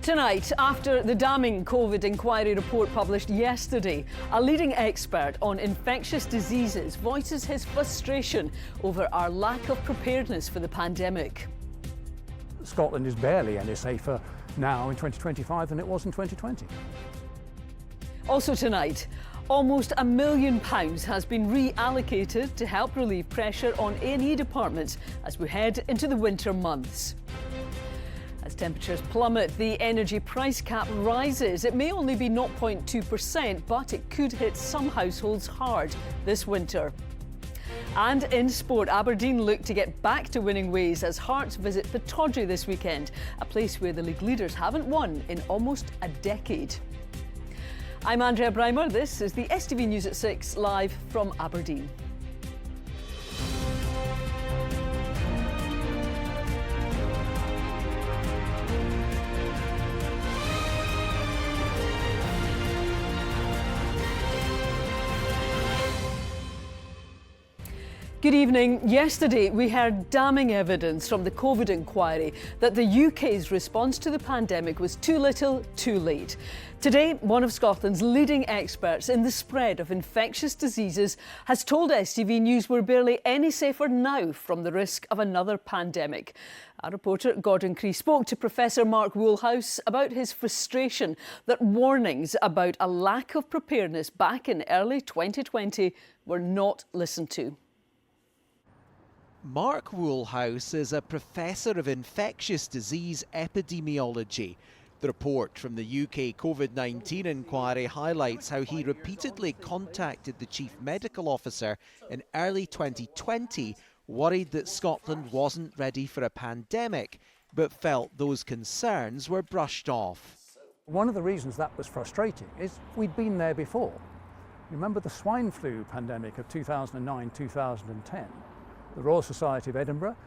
Tonight, after the damning COVID inquiry report published yesterday, a leading expert on infectious diseases voices his frustration over our lack of preparedness for the pandemic. Scotland is barely any safer now in 2025 than it was in 2020. Also tonight, almost £1 million has been reallocated to help relieve pressure on A&E departments as we head into the winter months. As temperatures plummet, the energy price cap rises. It may only be 0.2%, but it could hit some households hard this winter. And in sport, Aberdeen look to get back to winning ways as Hearts visit Pittodrie this weekend, a place where the league leaders haven't won in almost a decade. I'm Andrea Breimer. This is the STV News at 6, live from Aberdeen. Good evening. Yesterday, we heard damning evidence from the COVID inquiry that the UK's response to the pandemic was too little, too late. Today, one of Scotland's leading experts in the spread of infectious diseases has told STV News we're barely any safer now from the risk of another pandemic. Our reporter Gordon Cree spoke to Professor Mark Woolhouse about his frustration that warnings about a lack of preparedness back in early 2020 were not listened to. Mark Woolhouse is a professor of infectious disease epidemiology. The report from the UK COVID-19 inquiry highlights how he repeatedly contacted the chief medical officer in early 2020, worried that Scotland wasn't ready for a pandemic, but felt those concerns were brushed off. One of the reasons that was frustrating is we'd been there before. Remember the swine flu pandemic of 2009-2010? The Royal Society of Edinburgh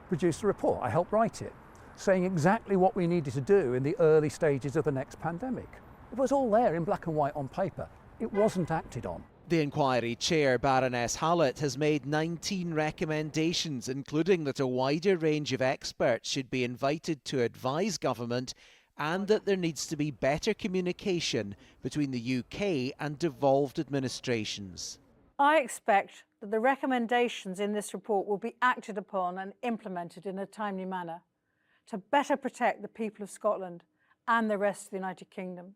produced a report, I helped write it, saying exactly what we needed to do in the early stages of the next pandemic. It was all there in black and white on paper. It wasn't acted on. The inquiry chair, Baroness Hallett, has made 19 recommendations, including that a wider range of experts should be invited to advise government and that there needs to be better communication between the UK and devolved administrations. I expect that the recommendations in this report will be acted upon and implemented in a timely manner to better protect the people of Scotland and the rest of the United Kingdom.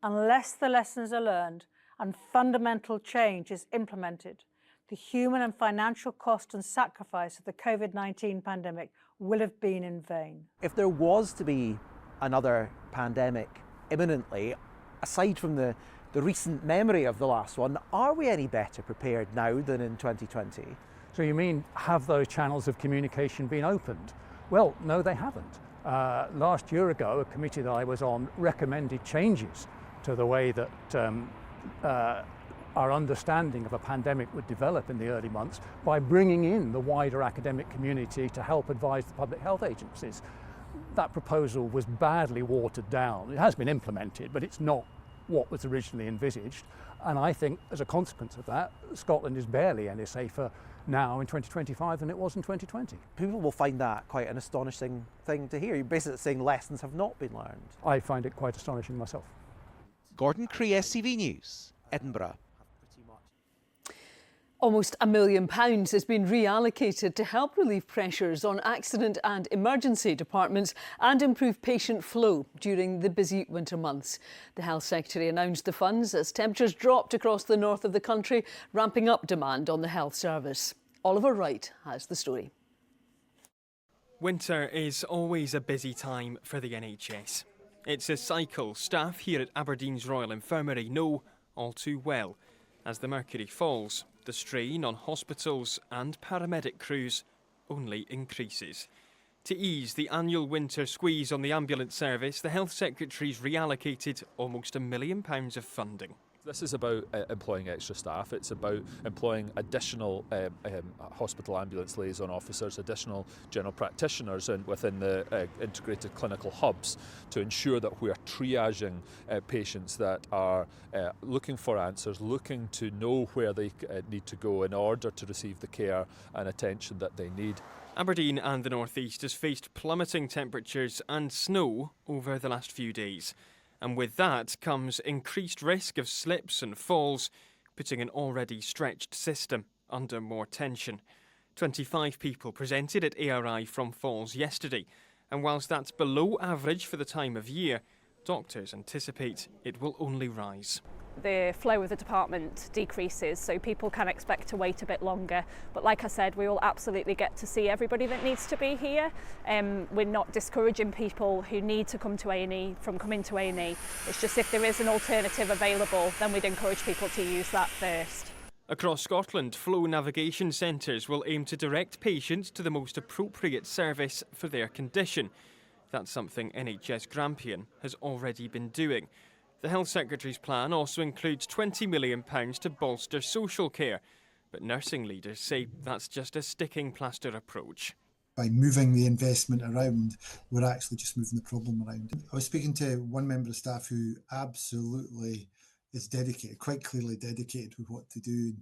Unless the lessons are learned and fundamental change is implemented, the human and financial cost and sacrifice of the COVID-19 pandemic will have been in vain. If there was to be another pandemic imminently, aside from the recent memory of the last one, are we any better prepared now than in 2020? So you mean, have those channels of communication been opened? Well, no, they haven't. Last year ago, a committee that I was on recommended changes to the way that our understanding of a pandemic would develop in the early months by bringing in the wider academic community to help advise the public health agencies. That proposal was badly watered down. It has been implemented, but it's not what was originally envisaged. And I think as a consequence of that, Scotland is barely any safer now in 2025 than it was in 2020. People will find that quite an astonishing thing to hear. You're basically saying lessons have not been learned. I find it quite astonishing myself. Gordon Cree, STV News, Edinburgh. Almost £1 million has been reallocated to help relieve pressures on accident and emergency departments and improve patient flow during the busy winter months. The Health Secretary announced the funds as temperatures dropped across the north of the country, ramping up demand on the health service. Oliver Wright has the story. Winter is always a busy time for the NHS. It's a cycle staff here at Aberdeen's Royal Infirmary know all too well. As the mercury falls, the strain on hospitals and paramedic crews only increases. To ease the annual winter squeeze on the ambulance service, the Health Secretary's reallocated almost £1 million of funding. This is about employing extra staff. It's about employing additional hospital ambulance liaison officers, additional general practitioners within the integrated clinical hubs to ensure that we are triaging patients that are looking for answers, looking to know where they need to go in order to receive the care and attention that they need. Aberdeen and the North East has faced plummeting temperatures and snow over the last few days. And with that comes increased risk of slips and falls, putting an already stretched system under more tension. 25 people presented at ARI from falls yesterday, and whilst that's below average for the time of year, doctors anticipate it will only rise. The flow of the department decreases, so people can expect to wait a bit longer. But like I said, we will absolutely get to see everybody that needs to be here. We're not discouraging people who need to come to A&E from coming to A&E. It's just if there is an alternative available, then we'd encourage people to use that first. Across Scotland, flow navigation centres will aim to direct patients to the most appropriate service for their condition. That's something NHS Grampian has already been doing. The Health Secretary's plan also includes £20 million to bolster social care, but nursing leaders say that's just a sticking plaster approach. By moving the investment around, we're actually just moving the problem around. I was speaking to one member of staff who absolutely is dedicated, quite clearly dedicated with what to do,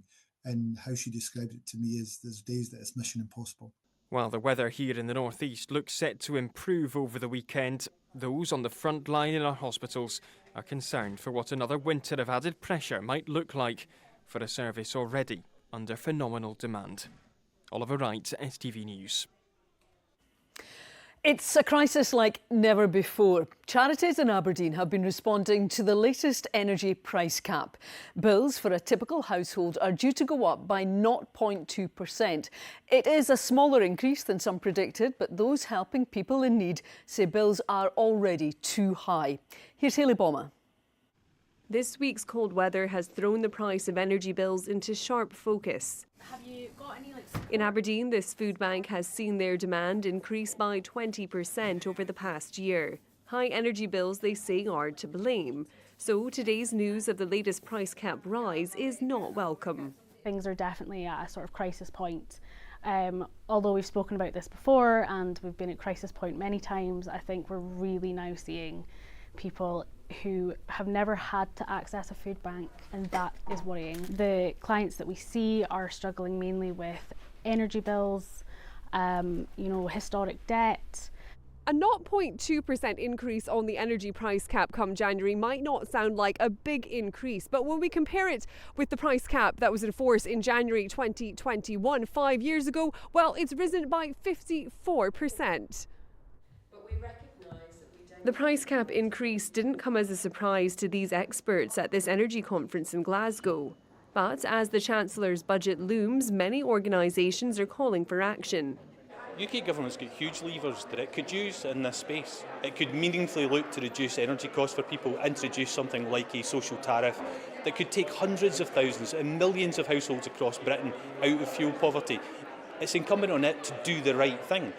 and how she described it to me is there's days that it's mission impossible. While the weather here in the North East looks set to improve over the weekend, those on the front line in our hospitals are concerned for what another winter of added pressure might look like for a service already under phenomenal demand. Oliver Wright, STV News. It's a crisis like never before. Charities in Aberdeen have been responding to the latest energy price cap. Bills for a typical household are due to go up by 0.2%. It is a smaller increase than some predicted, but those helping people in need say bills are already too high. Here's Hayley Bomber. This week's cold weather has thrown the price of energy bills into sharp focus. Have you got any In Aberdeen, this food bank has seen their demand increase by 20% over the past year. High energy bills, they say, are to blame. So today's news of the latest price cap rise is not welcome. Things are definitely at a sort of crisis point. Although we've spoken about this before and we've been at crisis point many times, I think we're really now seeing people who have never had to access a food bank, and that is worrying. The clients that we see are struggling mainly with energy bills, historic debt. A 0.2% increase on the energy price cap come January might not sound like a big increase, but when we compare it with the price cap that was in force in January 2021, 5 years ago, well, it's risen by 54%. The price cap increase didn't come as a surprise to these experts at this energy conference in Glasgow. But as the Chancellor's budget looms, many organisations are calling for action. UK government's got huge levers that it could use in this space. It could meaningfully look to reduce energy costs for people, introduce something like a social tariff that could take hundreds of thousands and millions of households across Britain out of fuel poverty. It's incumbent on it to do the right thing.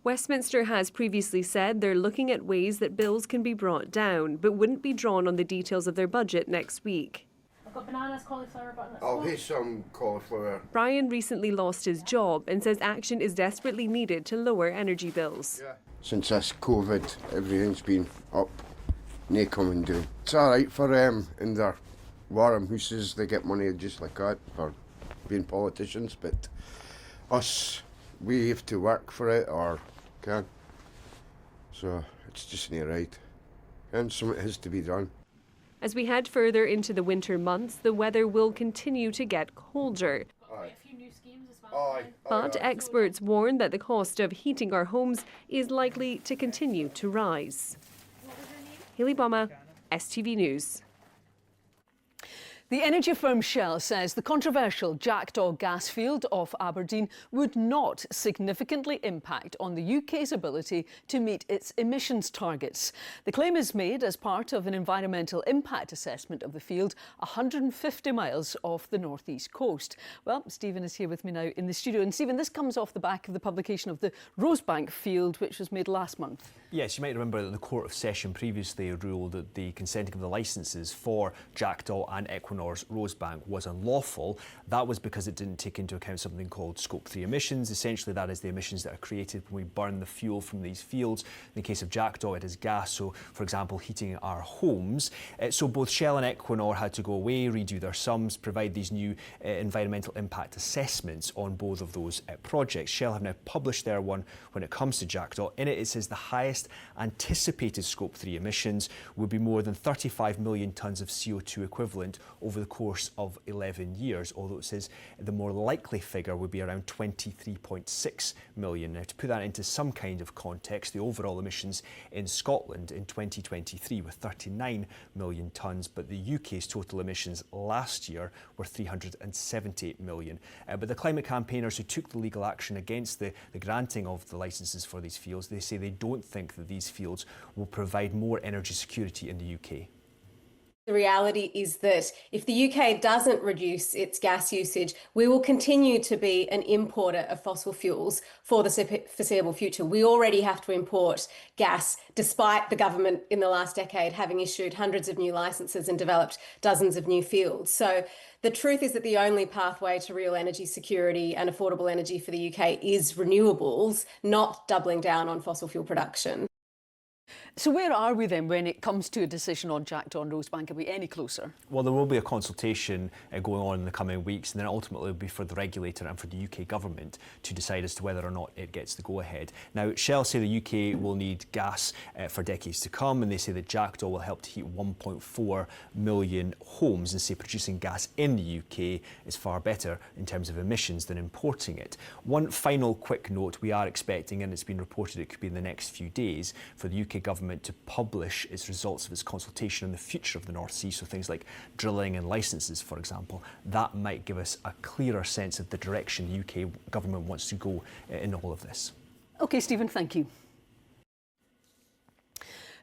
Westminster has previously said they're looking at ways that bills can be brought down, but wouldn't be drawn on the details of their budget next week. I've got bananas, cauliflower, butternut. I'll have some cauliflower. Brian recently lost his job and says action is desperately needed to lower energy bills. Since this COVID, everything's been up, nae coming down. It's alright for them in their warm houses, they get money just like that for being politicians, but us, we have to work for it or can. So it's just nae right. And something has to be done. As we head further into the winter months, the weather will continue to get colder. But experts warn that the cost of heating our homes is likely to continue to rise. Hayley Bomber, STV News. The energy firm Shell says the controversial Jackdaw gas field off Aberdeen would not significantly impact on the UK's ability to meet its emissions targets. The claim is made as part of an environmental impact assessment of the field 150 miles off the northeast coast. Well, Stephen is here with me now in the studio. And Stephen, this comes off the back of the publication of the Rosebank field, which was made last month. Yes, you might remember that the Court of Session previously ruled that the consenting of the licences for Jackdaw and Equinor's Rosebank was unlawful. That was because it didn't take into account something called Scope 3 emissions. Essentially, that is the emissions that are created when we burn the fuel from these fields. In the case of Jackdaw, it is gas, so, for example, heating our homes. So both Shell and Equinor had to go away, redo their sums, provide these new environmental impact assessments on both of those projects. Shell have now published their one when it comes to Jackdaw. In it says the highest anticipated Scope 3 emissions would be more than 35 million tonnes of CO2 equivalent over the course of 11 years, although it says the more likely figure would be around 23.6 million. Now, to put that into some kind of context, the overall emissions in Scotland in 2023 were 39 million tonnes, but the UK's total emissions last year were 378 million. But the climate campaigners who took the legal action against the granting of the licences for these fields, they say they don't think that these fields will provide more energy security in the UK. The reality is that if the UK doesn't reduce its gas usage, we will continue to be an importer of fossil fuels for the foreseeable future. We already have to import gas, despite the government in the last decade having issued hundreds of new licences and developed dozens of new fields. So the truth is that the only pathway to real energy security and affordable energy for the UK is renewables, not doubling down on fossil fuel production. So where are we then when it comes to a decision on Jackdaw and Rosebank? Are we any closer? Well, there will be a consultation going on in the coming weeks, and then ultimately it will be for the regulator and for the UK government to decide as to whether or not it gets the go-ahead. Now, Shell say the UK will need gas for decades to come, and they say that Jackdaw will help to heat 1.4 million homes, and say producing gas in the UK is far better in terms of emissions than importing it. One final quick note, we are expecting, and it's been reported it could be in the next few days, for the UK government to publish its results of its consultation on the future of the North Sea, so things like drilling and licences, for example. That might give us a clearer sense of the direction the UK government wants to go in all of this. OK, Stephen, thank you.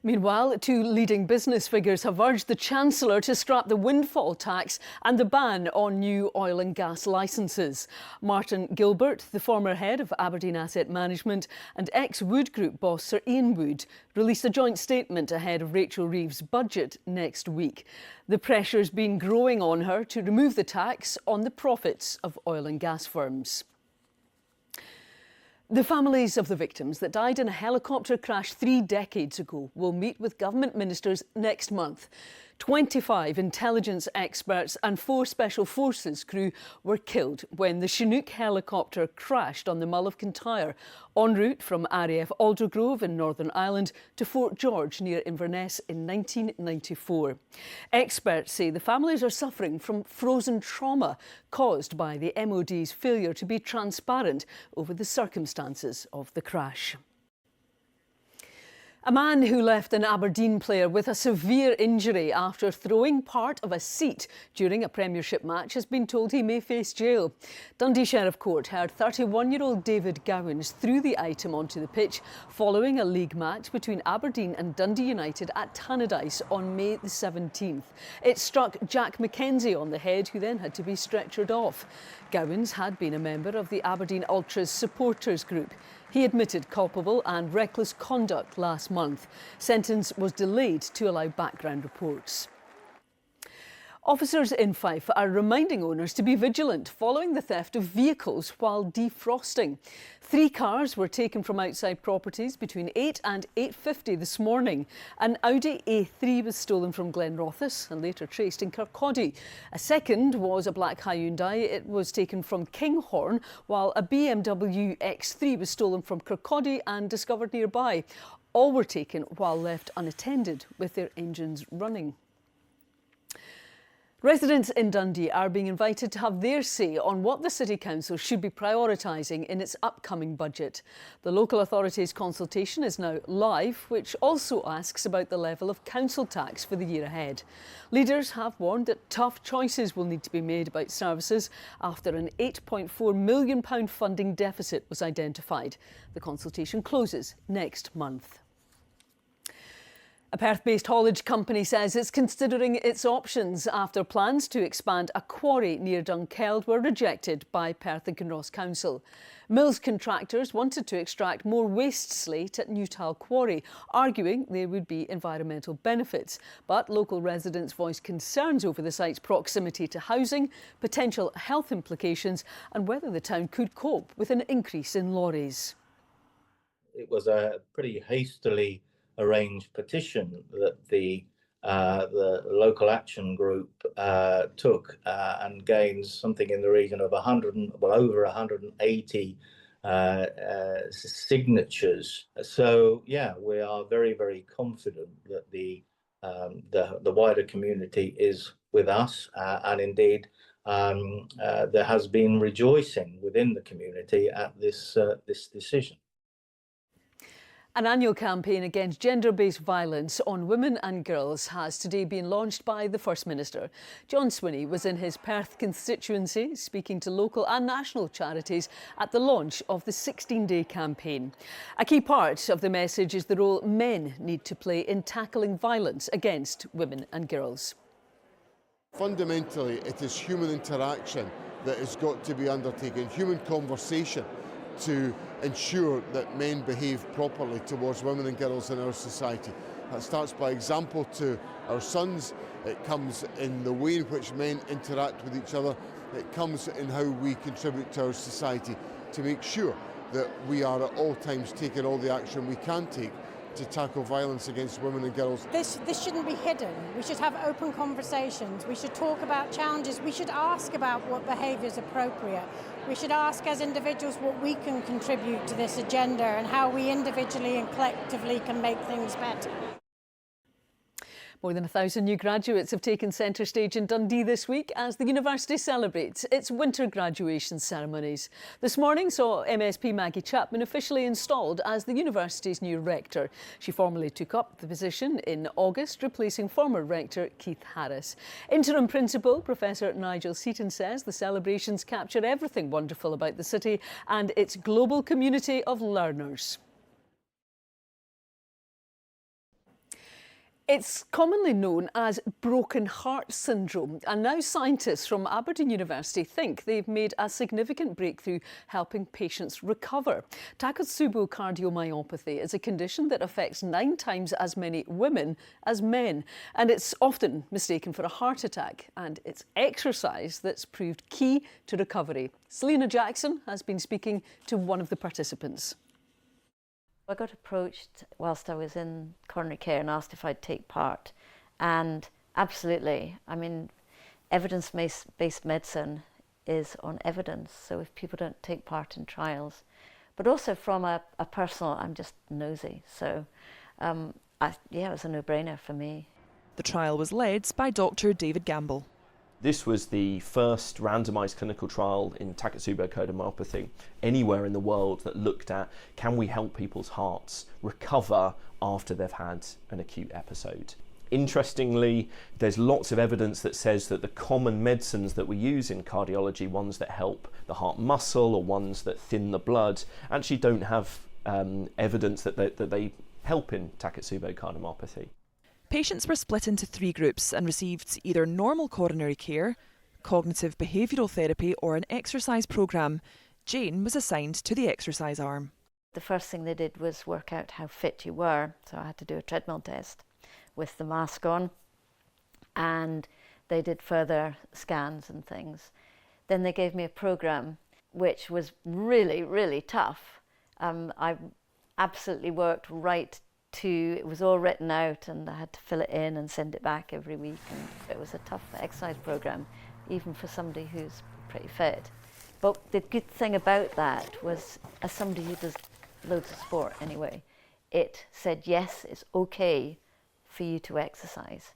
Meanwhile, two leading business figures have urged the Chancellor to scrap the windfall tax and the ban on new oil and gas licences. Martin Gilbert, the former head of Aberdeen Asset Management, and ex-Wood Group boss Sir Ian Wood released a joint statement ahead of Rachel Reeves' budget next week. The pressure's been growing on her to remove the tax on the profits of oil and gas firms. The families of the victims that died in a helicopter crash 3 decades ago will meet with government ministers next month. 25 intelligence experts and 4 Special Forces crew were killed when the Chinook helicopter crashed on the Mull of Kintyre, en route from RAF Aldergrove in Northern Ireland to Fort George near Inverness in 1994. Experts say the families are suffering from frozen trauma caused by the MOD's failure to be transparent over the circumstances of the crash. A man who left an Aberdeen player with a severe injury after throwing part of a seat during a Premiership match has been told he may face jail. Dundee Sheriff Court heard 31-year-old David Gowans threw the item onto the pitch following a league match between Aberdeen and Dundee United at Tannadice on May the 17th. It struck Jack McKenzie on the head, who then had to be stretchered off. Gowans had been a member of the Aberdeen Ultras supporters group. He admitted culpable and reckless conduct last month. Sentence was delayed to allow background reports. Officers in Fife are reminding owners to be vigilant following the theft of vehicles while defrosting. 3 cars were taken from outside properties between 8 and 8:50 this morning. An Audi A3 was stolen from Glenrothes and later traced in Kirkcaldy. A second was a black Hyundai. It was taken from Kinghorn, while a BMW X3 was stolen from Kirkcaldy and discovered nearby. All were taken while left unattended with their engines running. Residents in Dundee are being invited to have their say on what the City Council should be prioritising in its upcoming budget. The local authority's consultation is now live, which also asks about the level of council tax for the year ahead. Leaders have warned that tough choices will need to be made about services after an £8.4 million funding deficit was identified. The consultation closes next month. A Perth-based haulage company says it's considering its options after plans to expand a quarry near Dunkeld were rejected by Perth and Kinross Council. Mills contractors wanted to extract more waste slate at Newtile Quarry, arguing there would be environmental benefits. But local residents voiced concerns over the site's proximity to housing, potential health implications and whether the town could cope with an increase in lorries. It was a pretty hastily arranged petition that the local action group took and gained something in the region of over 180 signatures. So yeah, we are very, very confident that the wider community is with us, and indeed there has been rejoicing within the community at this decision. An annual campaign against gender-based violence on women and girls has today been launched by the First Minister. John Swinney was in his Perth constituency speaking to local and national charities at the launch of the 16-day campaign. A key part of the message is the role men need to play in tackling violence against women and girls. Fundamentally, it is human interaction that has got to be undertaken, human conversation, to ensure that men behave properly towards women and girls in our society. That starts by example to our sons. It comes in the way in which men interact with each other. It comes in how we contribute to our society to make sure that we are at all times taking all the action we can take to tackle violence against women and girls. This shouldn't be hidden. We should have open conversations. We should talk about challenges. We should ask about what behaviour is appropriate. We should ask as individuals what we can contribute to this agenda and how we individually and collectively can make things better. More than 1,000 new graduates have taken centre stage in Dundee this week as the university celebrates its winter graduation ceremonies. This morning saw MSP Maggie Chapman officially installed as the university's new rector. She formally took up the position in August, replacing former rector Keith Harris. Interim Principal Professor Nigel Seaton says the celebrations capture everything wonderful about the city and its global community of learners. It's commonly known as broken heart syndrome, and now scientists from Aberdeen University think they've made a significant breakthrough helping patients recover. Takotsubo cardiomyopathy is a condition that affects 9 times as many women as men, and it's often mistaken for a heart attack, and it's exercise that's proved key to recovery. Selena Jackson has been speaking to one of the participants. I got approached whilst I was in coronary care and asked if I'd take part, and absolutely. I mean, evidence-based medicine is on evidence, so if people don't take part in trials, but also from a personal, I'm just nosy, so yeah, it was a no-brainer for me. The trial was led by Dr. David Gamble. This was the first randomised clinical trial in Takotsubo cardiomyopathy anywhere in the world that looked at, can we help people's hearts recover after they've had an acute episode. Interestingly, there's lots of evidence that says that the common medicines that we use in cardiology, ones that help the heart muscle or ones that thin the blood, actually don't have evidence that they help in Takotsubo cardiomyopathy. Patients were split into 3 groups and received either normal coronary care, cognitive behavioural therapy or an exercise programme. Jane was assigned to the exercise arm. The first thing they did was work out how fit you were, so I had to do a treadmill test with the mask on, and they did further scans and things. Then they gave me a programme which was really, really tough. I absolutely worked right to, it was all written out and I had to fill it in and send it back every week, and it was a tough exercise programme, even for somebody who's pretty fit. But the good thing about that was, as somebody who does loads of sport anyway, it said, yes, it's okay for you to exercise.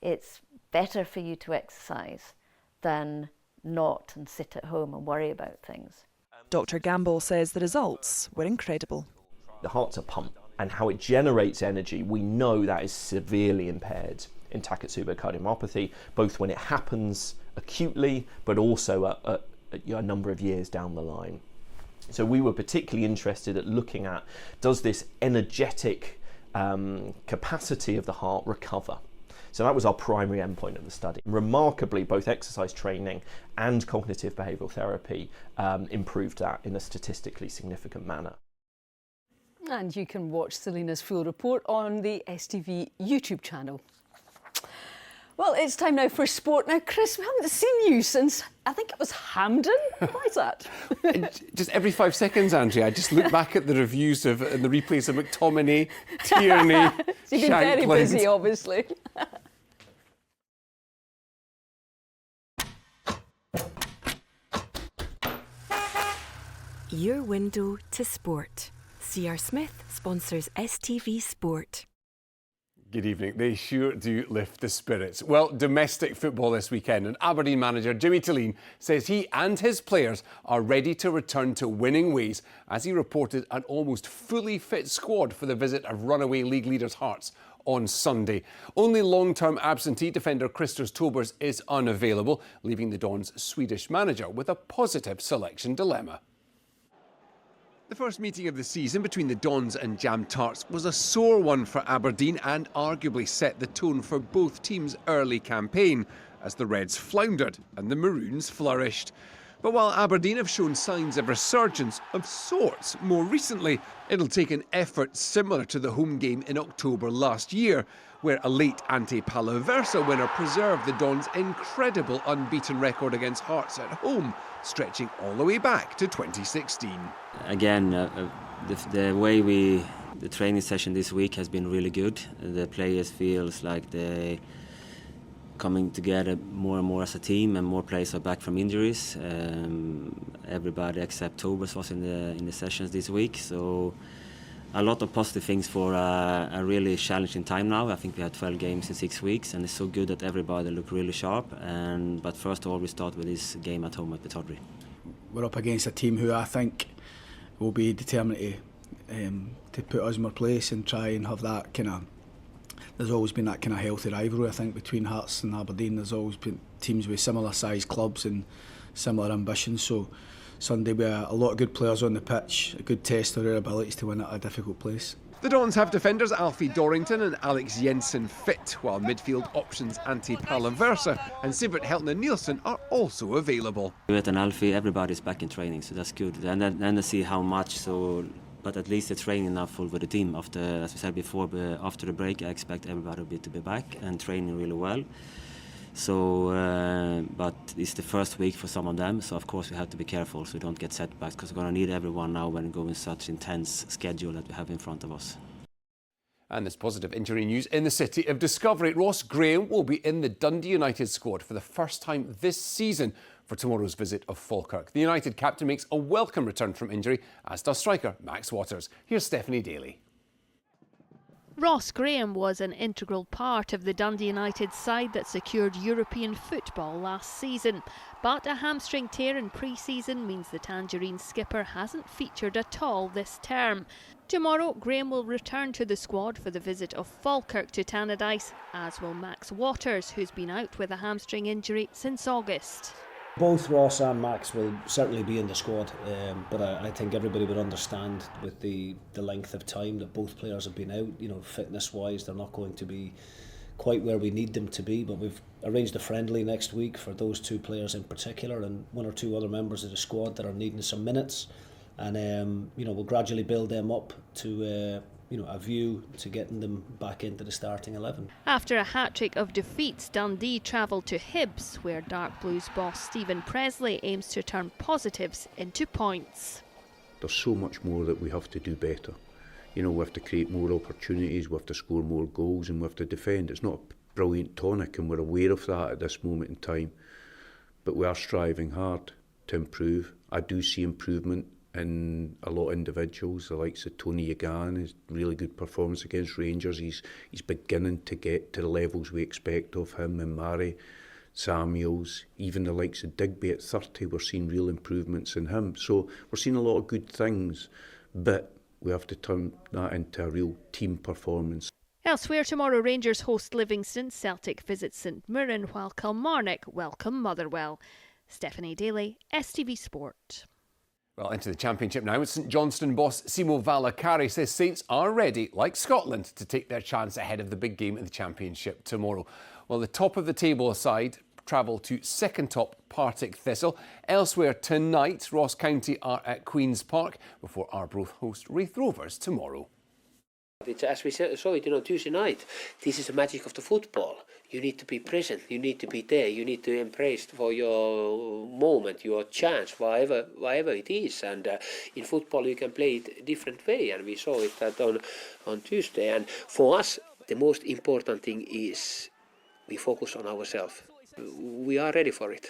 It's better for you to exercise than not and sit at home and worry about things. Dr. Gamble says the results were incredible. The heart's a pump, and how it generates energy, we know that is severely impaired in Takotsubo cardiomyopathy, both when it happens acutely, but also a number of years down the line. So we were particularly interested at looking at, does this energetic capacity of the heart recover. So that was our primary endpoint of the study. Remarkably, both exercise training and cognitive behavioural therapy improved that in a statistically significant manner. And you can watch Selena's full report on the STV YouTube channel. Well, it's time now for sport. Now, Chris, we haven't seen you since, I think it was Hampden. Why is that? Just every 5 seconds, Andrea, I just look back at the reviews and the replays of McTominay, Tierney, So you've been very busy, obviously. Your window to sport. C.R. Smith sponsors STV Sport. Good evening. They sure do lift the spirits. Well, domestic football this weekend, and Aberdeen manager Jimmy Tilleen says he and his players are ready to return to winning ways as he reported an almost fully fit squad for the visit of runaway league leaders Hearts on Sunday. Only long-term absentee defender Christos Tobers is unavailable, leaving the Dons' Swedish manager with a positive selection dilemma. The first meeting of the season between the Dons and Jam Tarts was a sore one for Aberdeen and arguably set the tone for both teams' early campaign as the Reds floundered and the Maroons flourished. But while Aberdeen have shown signs of resurgence of sorts more recently, it'll take an effort similar to the home game in October last year, where a late Ante Palaversa winner preserved the Dons' incredible unbeaten record against Hearts at home, stretching all the way back to 2016. Again, the way the training session this week has been really good. The players feels like they coming together more and more as a team, and more players are back from injuries. Everybody except Tobers was in the sessions this week, so a lot of positive things for a really challenging time now. I think we had 12 games in 6 weeks, and it's so good that everybody look really sharp. But first of all, we start with this game at home at Pittodrie. We're up against a team who I think will be determined to put us in our place and try and have that kind of. There's always been that kind of healthy rivalry, I think, between Hearts and Aberdeen. There's always been teams with similar sized clubs and similar ambitions. So Sunday we have a lot of good players on the pitch, a good test of their abilities to win at a difficult place. The Dons have defenders Alfie Dorrington and Alex Jensen fit, while midfield options Ante Palaversa and Sivert Heltner-Nielsen are also available. With and Alfie, everybody's back in training, so that's good. And then to see how much, but at least the training now full with the team. After, as we said before, after the break, I expect everybody to be back and training really well. So, but it's the first week for some of them, so of course we have to be careful so we don't get setbacks, because we're going to need everyone now when going such intense schedule that we have in front of us. And there's positive injury news in the city of Discovery. Ross Graham will be in the Dundee United squad for the first time this season for tomorrow's visit of Falkirk. The United captain makes a welcome return from injury, as does striker Max Waters. Here's Stephanie Daly. Ross Graham was an integral part of the Dundee United side that secured European football last season. But a hamstring tear in pre-season means the Tangerine skipper hasn't featured at all this term. Tomorrow, Graham will return to the squad for the visit of Falkirk to Tannadice, as will Max Waters, who's been out with a hamstring injury since August. Both Ross and Max will certainly be in the squad, but I think everybody would understand with the length of time that both players have been out. You know, fitness-wise, they're not going to be quite where we need them to be, but we've arranged a friendly next week for those two players in particular, and one or two other members of the squad that are needing some minutes, and we'll gradually build them up to a view to getting them back into the starting 11. After a hat-trick of defeats, Dundee travelled to Hibs, where Dark Blues boss Stephen Presley aims to turn positives into points. There's so much more that we have to do better. We have to create more opportunities, we have to score more goals, and we have to defend. It's not a brilliant tonic, and we're aware of that at this moment in time. But we are striving hard to improve. I do see improvement in a lot of individuals, the likes of Tony Egan, his really good performance against Rangers. He's beginning to get to the levels we expect of him, and Murray, Samuels, even the likes of Digby at 30, we're seeing real improvements in him. So we're seeing a lot of good things, but we have to turn that into a real team performance. Elsewhere tomorrow, Rangers host Livingston, Celtic visit St Mirren, while Kilmarnock welcome Motherwell. Stephanie Daly, STV Sport. Well, into the Championship now. St Johnstone boss Simo Valakari says Saints are ready, like Scotland, to take their chance ahead of the big game in the Championship tomorrow. Well, the top of the table side travel to second top Partick Thistle. Elsewhere tonight, Ross County are at Queen's Park before Arbroath host Raith Rovers tomorrow. As we saw it, Tuesday night, this is the magic of the football. You need to be present, you need to be there, you need to embrace for your moment, your chance, whatever it is. And in football you can play it a different way, and we saw it on Tuesday. And for us, the most important thing is we focus on ourselves. We are ready for it.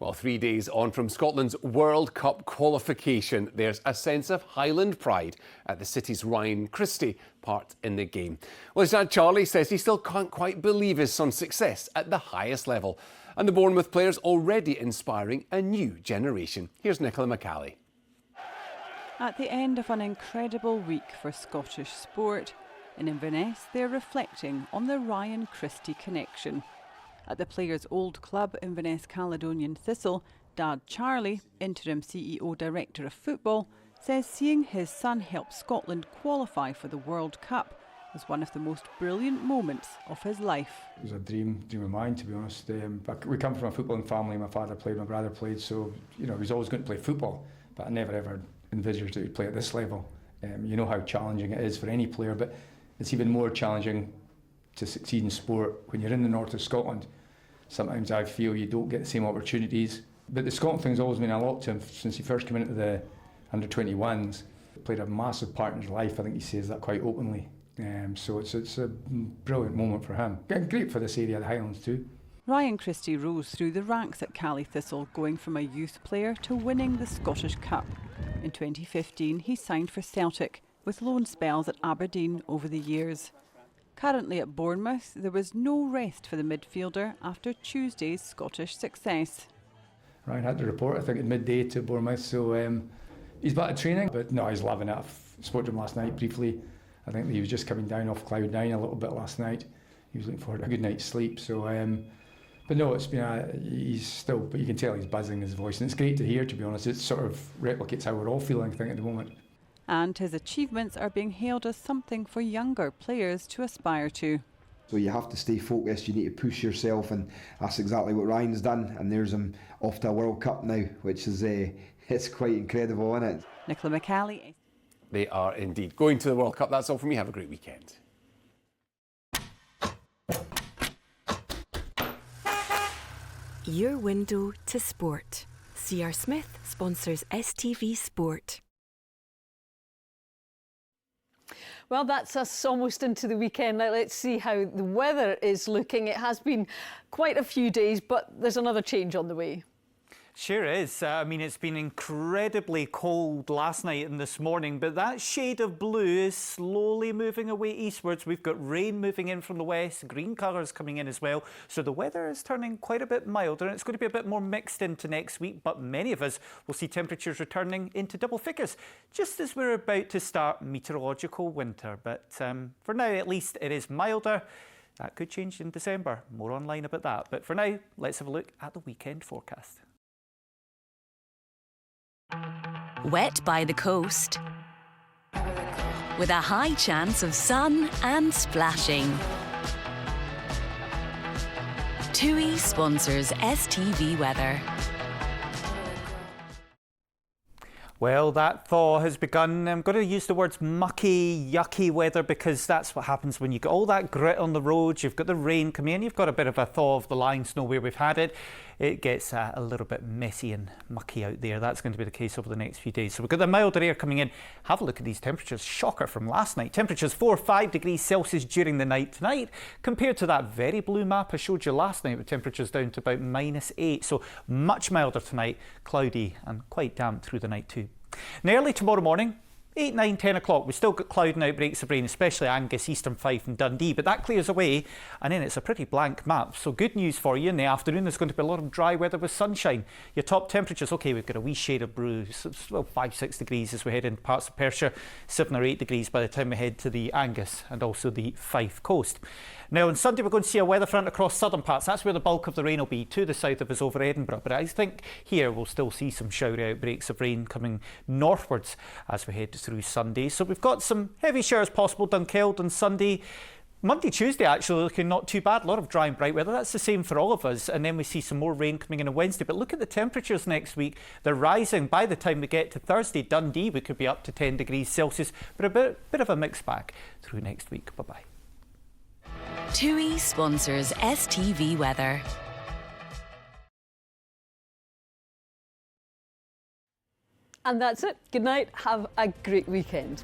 Well, 3 days on from Scotland's World Cup qualification, there's a sense of Highland pride at the city's Ryan Christie part in the game. Well, his dad Charlie says he still can't quite believe his son's success at the highest level. And the Bournemouth players already inspiring a new generation. Here's Nicola McCally. At the end of an incredible week for Scottish sport, in Inverness they're reflecting on the Ryan Christie connection. At the players' old club, Inverness Caledonian Thistle, Dad Charlie, interim CEO Director of Football, says seeing his son help Scotland qualify for the World Cup was one of the most brilliant moments of his life. It was a dream of mine, to be honest. We come from a footballing family. My father played, my brother played, so he was always going to play football, but I never ever envisaged that he'd play at this level. You know how challenging it is for any player, but it's even more challenging to succeed in sport when you're in the north of Scotland. Sometimes I feel you don't get the same opportunities. But the Scotland thing's always meant a lot to him since he first came into the under-21s. Played a massive part in his life. I think he says that quite openly. So it's a brilliant moment for him. And great for this area, the Highlands too. Ryan Christie rose through the ranks at Cally Thistle, going from a youth player to winning the Scottish Cup. In 2015 he signed for Celtic, with loan spells at Aberdeen over the years. Currently at Bournemouth, there was no rest for the midfielder after Tuesday's Scottish success. Ryan had to report, I think, at midday to Bournemouth, so he's back to training. But no, he's loving it. I spoke to him last night briefly. I think he was just coming down off cloud 9 a little bit last night. He was looking forward to a good night's sleep. So, but no, it's been he's still, but you can tell he's buzzing his voice, and it's great to hear. To be honest, it sort of replicates how we're all feeling, I think, at the moment. And his achievements are being hailed as something for younger players to aspire to. So you have to stay focused, you need to push yourself, and that's exactly what Ryan's done. And there's him off to a World Cup now, which is it's quite incredible, isn't it? Nicola McCally. They are indeed going to the World Cup. That's all from me. Have a great weekend. Your window to sport. C.R. Smith sponsors STV Sport. Well, that's us almost into the weekend. Now let's see how the weather is looking. It has been quite a few days, but there's another change on the way. Sure is. I mean, it's been incredibly cold last night and this morning, but that shade of blue is slowly moving away eastwards. We've got rain moving in from the west, green colours coming in as well. So the weather is turning quite a bit milder, and it's going to be a bit more mixed into next week, but many of us will see temperatures returning into double figures, just as we're about to start meteorological winter. But for now, at least, it is milder. That could change in December. More online about that. But for now, let's have a look at the weekend forecast. Wet by the coast, with a high chance of sun and splashing. TUI sponsors STV Weather. Well, that thaw has begun. I'm going to use the words mucky, yucky weather, because that's what happens when you get all that grit on the roads. You've got the rain coming in. You've got a bit of a thaw of the lying snow where we've had it. It gets a little bit messy and mucky out there. That's going to be the case over the next few days. So we've got the milder air coming in. Have a look at these temperatures. Shocker from last night. Temperatures 4 or 5 degrees Celsius during the night tonight, compared to that very blue map I showed you last night with temperatures down to about -8. So much milder tonight, cloudy and quite damp through the night too. Now early tomorrow morning, 8, 9, 10 o'clock, we've still got cloud and outbreaks of rain, especially Angus, Eastern Fife and Dundee, but that clears away, and then it's a pretty blank map. So good news for you. In the afternoon, there's going to be a lot of dry weather with sunshine. Your top temperatures, OK, we've got a wee shade of blue, well, 5, 6 degrees as we head into parts of Perthshire, 7 or 8 degrees by the time we head to the Angus and also the Fife coast. Now on Sunday we're going to see a weather front across southern parts. That's where the bulk of the rain will be, to the south of us over Edinburgh. But I think here we'll still see some showery outbreaks of rain coming northwards as we head through Sunday. So we've got some heavy showers possible, Dunkeld on Sunday. Monday, Tuesday actually looking not too bad. A lot of dry and bright weather. That's the same for all of us. And then we see some more rain coming in on Wednesday. But look at the temperatures next week. They're rising. By the time we get to Thursday, Dundee, we could be up to 10 degrees Celsius. But a bit of a mixed bag through next week. Bye-bye. TUI sponsors STV Weather. And that's it. Good night. Have a great weekend.